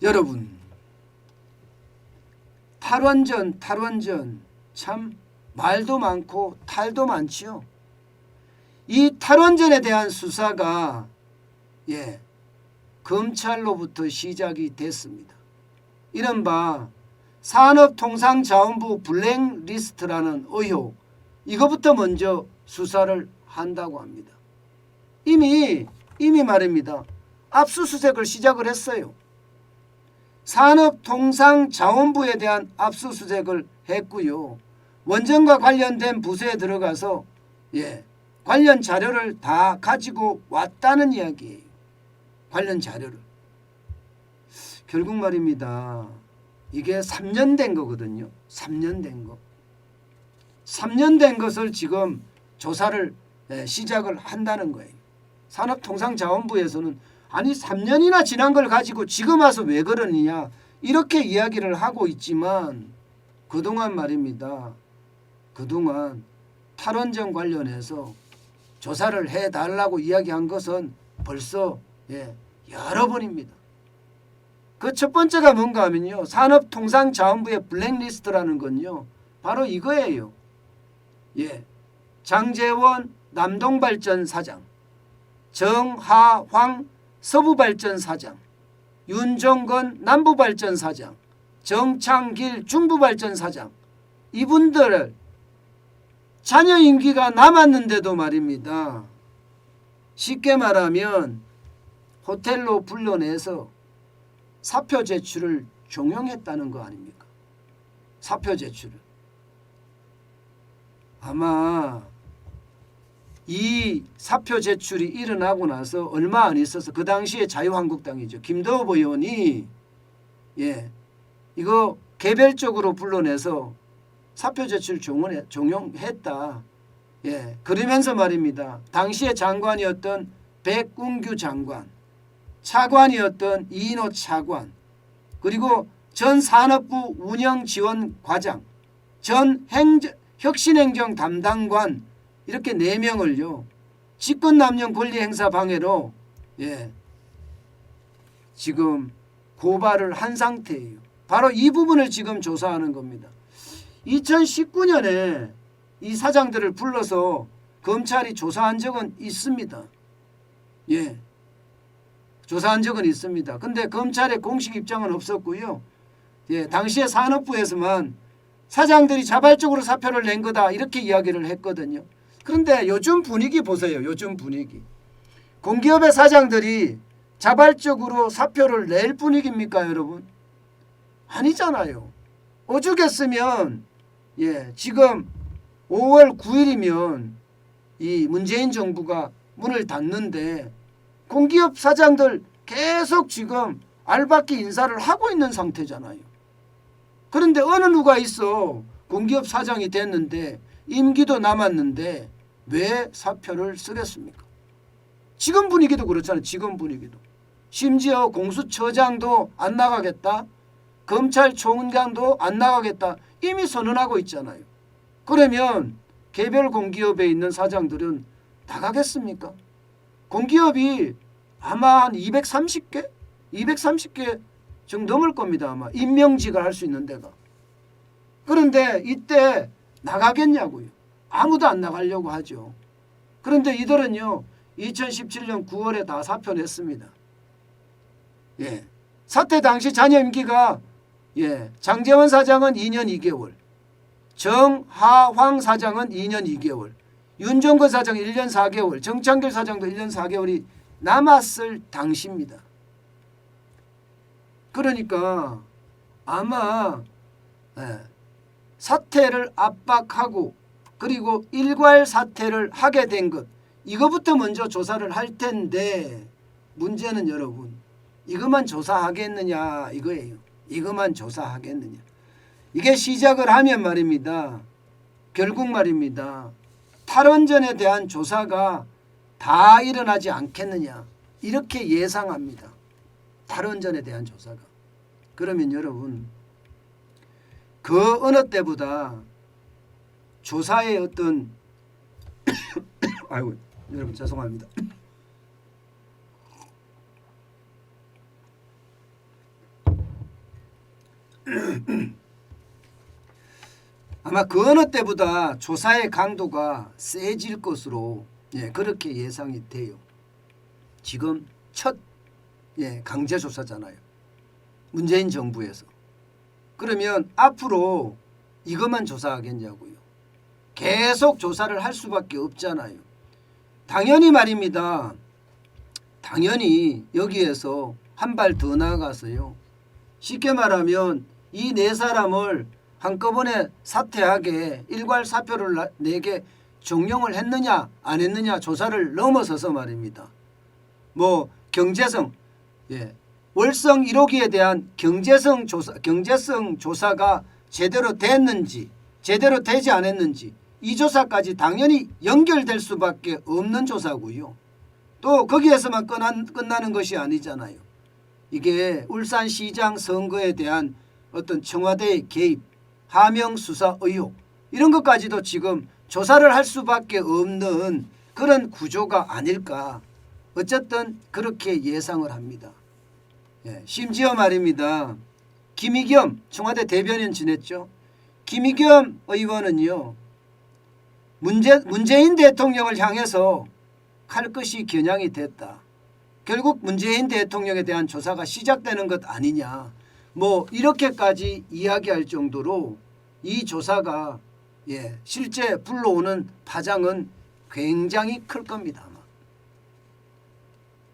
여러분, 탈원전 참 말도 많고 탈도 많지요. 이 탈원전에 대한 수사가 검찰로부터 시작이 됐습니다. 이른바 산업통상자원부 블랙리스트라는 의혹, 이거부터 먼저 수사를 한다고 합니다. 이미 말입니다. 압수수색을 시작을 했어요. 산업통상자원부에 대한 압수수색을 했고요. 원전과 관련된 부서에 들어가서 관련 자료를 다 가지고 왔다는 이야기예요. 관련 자료를. 결국 말입니다. 이게 3년 된 거거든요. 3년 된 거. 3년 된 것을 지금 조사를 시작을 한다는 거예요. 산업통상자원부에서는 아니 3년이나 지난 걸 가지고 지금 와서 왜 그러느냐 이렇게 이야기를 하고 있지만 그동안 말입니다. 그동안 탈원전 관련해서 조사를 해달라고 이야기한 것은 벌써 여러 번입니다. 그 첫 번째가 뭔가 하면요. 산업통상자원부의 블랙리스트라는 건요. 바로 이거예요. 장제원 남동발전 사장, 정하황 서부발전 사장, 윤종건 남부발전 사장, 정창길 중부발전 사장, 이분들을 자녀 임기가 남았는데도 말입니다. 쉽게 말하면 호텔로 불러내서 사표 제출을 종용했다는 거 아닙니까? 사표 제출을. 아마 이 사표 제출이 일어나고 나서 얼마 안 있어서 그 당시에 자유한국당이죠. 김도읍 의원이 이거 개별적으로 불러내서 사표 제출 종용했다. 그러면서 말입니다. 당시에 장관이었던 백운규 장관, 차관이었던 이인호 차관, 그리고 전 산업부 운영지원과장, 전 혁신행정 담당관 이렇게 4명을요. 직권남용 권리행사 방해로 지금 고발을 한 상태예요. 바로 이 부분을 지금 조사하는 겁니다. 2019년에 이 사장들을 불러서 검찰이 조사한 적은 있습니다. 조사한 적은 있습니다. 근데 검찰의 공식 입장은 없었고요. 당시에 산업부에서만 사장들이 자발적으로 사표를 낸 거다 이렇게 이야기를 했거든요. 그런데 요즘 분위기 보세요. 요즘 분위기. 공기업의 사장들이 자발적으로 사표를 낼 분위기입니까 여러분? 아니잖아요. 오죽했으면 지금 5월 9일이면 이 문재인 정부가 문을 닫는데 공기업 사장들 계속 지금 알박기 인사를 하고 있는 상태잖아요. 그런데 어느 누가 있어 공기업 사장이 됐는데 임기도 남았는데 왜 사표를 쓰겠습니까? 지금 분위기도 그렇잖아요. 지금 분위기도. 심지어 공수처장도 안 나가겠다. 검찰총장도 안 나가겠다. 이미 선언하고 있잖아요. 그러면 개별 공기업에 있는 사장들은 나가겠습니까? 공기업이 아마 한 230개? 230개 정도 넘을 겁니다. 아마 임명직을 할 수 있는 데가. 그런데 이때 나가겠냐고요. 아무도 안 나가려고 하죠. 그런데 이들은요. 2017년 9월에 다 사표 냈습니다. 사태 당시 자녀 임기가 장제원 사장은 2년 2개월, 정하황 사장은 2년 2개월, 윤종건 사장 1년 4개월, 정창길 사장도 1년 4개월이 남았을 당시입니다. 그러니까 아마 사퇴를 압박하고 그리고 일괄 사퇴를 하게 된 것 이거부터 먼저 조사를 할 텐데 문제는 여러분 이것만 조사하겠느냐 이거예요. 이것만 조사하겠느냐. 이게 시작을 하면 말입니다. 결국 말입니다. 탈원전에 대한 조사가 다 일어나지 않겠느냐 이렇게 예상합니다. 탈원전에 대한 조사가. 그러면 여러분 그 어느 때보다 조사의 어떤 아이고 여러분 죄송합니다. 아마 그 어느 때보다 조사의 강도가 세질 것으로 그렇게 예상이 돼요. 지금 첫 강제조사잖아요. 문재인 정부에서. 그러면 앞으로 이것만 조사하겠냐고요. 계속 조사를 할 수밖에 없잖아요. 당연히 말입니다. 당연히 여기에서 한 발 더 나아가서요. 쉽게 말하면 이 네 사람을 한꺼번에 사퇴하게 일괄 사표를 내게 종용을 했느냐 안 했느냐 조사를 넘어서서 말입니다. 뭐 경제성, 월성 1호기에 대한 경제성 조사가 제대로 됐는지 제대로 되지 않았는지 이 조사까지 당연히 연결될 수밖에 없는 조사고요. 또 거기에서만 끝나는 것이 아니잖아요. 이게 울산시장 선거에 대한 어떤 청와대의 개입, 하명 수사 의혹 이런 것까지도 지금 조사를 할 수밖에 없는 그런 구조가 아닐까. 어쨌든 그렇게 예상을 합니다. 심지어 말입니다. 김의겸 청와대 대변인 지냈죠. 김의겸 의원은요. 문재인 대통령을 향해서 칼 것이 겨냥이 됐다. 결국 문재인 대통령에 대한 조사가 시작되는 것 아니냐. 뭐 이렇게까지 이야기할 정도로 이 조사가 실제 불러오는 파장은 굉장히 클 겁니다. 아마.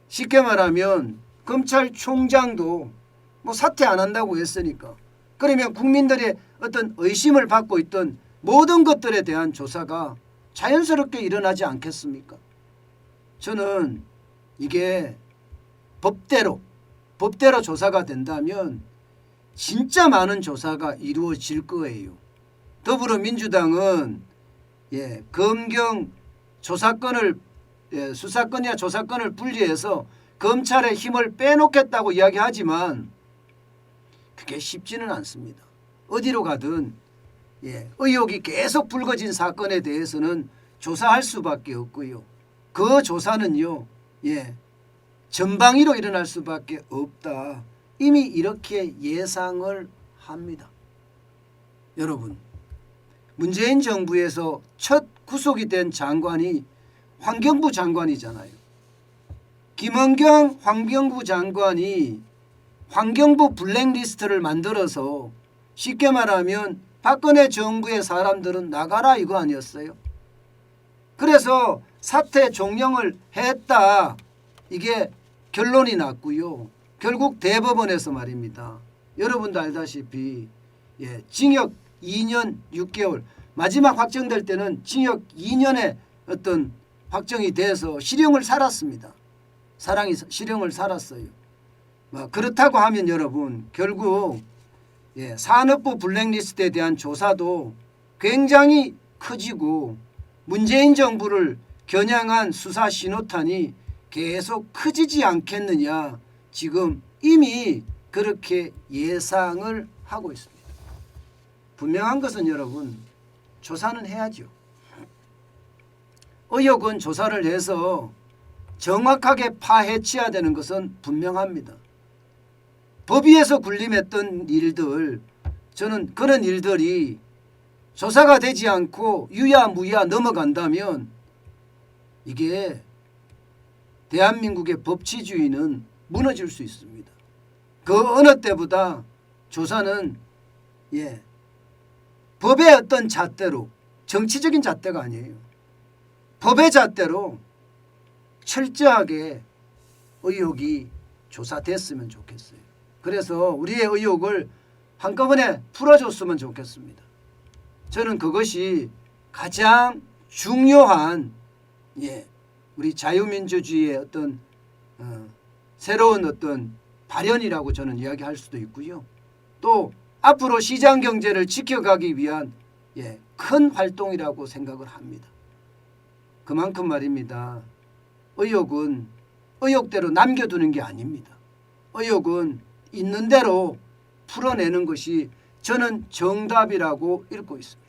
쉽게 말하면 검찰총장도 뭐 사퇴 안 한다고 했으니까 그러면 국민들의 어떤 의심을 받고 있던 모든 것들에 대한 조사가 자연스럽게 일어나지 않겠습니까? 저는 이게 법대로 조사가 된다면 진짜 많은 조사가 이루어질 거예요. 더불어민주당은 검경 조사권을 수사권이나 조사권을 분리해서 검찰의 힘을 빼놓겠다고 이야기하지만 그게 쉽지는 않습니다. 어디로 가든 의혹이 계속 불거진 사건에 대해서는 조사할 수밖에 없고요. 그 조사는요. 전방위로 일어날 수밖에 없다. 이미 이렇게 예상을 합니다. 여러분, 문재인 정부에서 첫 구속이 된 장관이 환경부 장관이잖아요. 김은경 환경부 장관이 환경부 블랙리스트를 만들어서 쉽게 말하면 박근혜 정부의 사람들은 나가라 이거 아니었어요. 그래서 사퇴 종용을 했다. 이게 결론이 났고요. 결국 대법원에서 말입니다. 여러분도 알다시피 징역 2년 6개월 마지막 확정될 때는 징역 2년에 어떤 확정이 돼서 실형을 살았습니다. 실형을 살았어요. 그렇다고 하면 여러분 결국 산업부 블랙리스트에 대한 조사도 굉장히 커지고 문재인 정부를 겨냥한 수사 신호탄이 계속 커지지 않겠느냐. 지금 이미 그렇게 예상을 하고 있습니다. 분명한 것은 여러분 조사는 해야죠. 의혹은 조사를 해서 정확하게 파헤쳐야 되는 것은 분명합니다. 법 위에서 군림했던 일들 저는 그런 일들이 조사가 되지 않고 유야무야 넘어간다면 이게 대한민국의 법치주의는 무너질 수 있습니다. 그 어느 때보다 조사는 법의 어떤 잣대로 정치적인 잣대가 아니에요. 법의 잣대로 철저하게 의혹이 조사됐으면 좋겠어요. 그래서 우리의 의혹을 한꺼번에 풀어줬으면 좋겠습니다. 저는 그것이 가장 중요한 우리 자유민주주의의 어떤 새로운 어떤 발현이라고 저는 이야기할 수도 있고요. 또 앞으로 시장경제를 지켜가기 위한 큰 활동이라고 생각을 합니다. 그만큼 말입니다. 의혹은 의혹대로 남겨두는 게 아닙니다. 의혹은 있는 대로 풀어내는 것이 저는 정답이라고 읽고 있습니다.